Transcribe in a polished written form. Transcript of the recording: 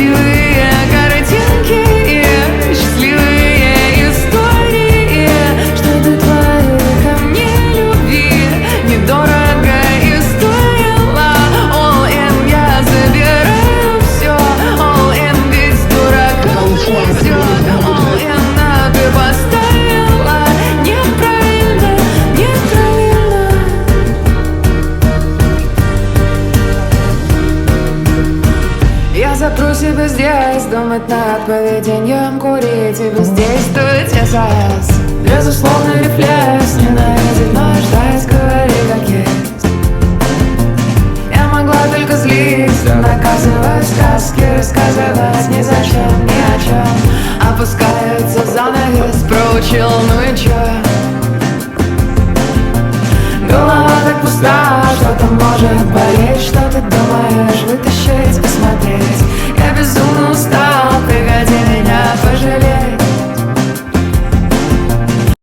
красивые картинки и счастливые истории, что-то твоей ко мне любви недорого и стоило. All in, я забираю все, all in, ведь дурака везет. All in, а ты поставила неправильно, неправильно. Я запру себя здесь, думать над поведением, курить и бездействовать САС. Безусловный рефлекс, ненавидеть, но ждать, говори как есть. Я могла только злиться, наказывать, сказки рассказывать ни зачем, ни о чем. Опускается занавес, проучил, ну и чё? Голова так пуста, что-то может болеть, что-то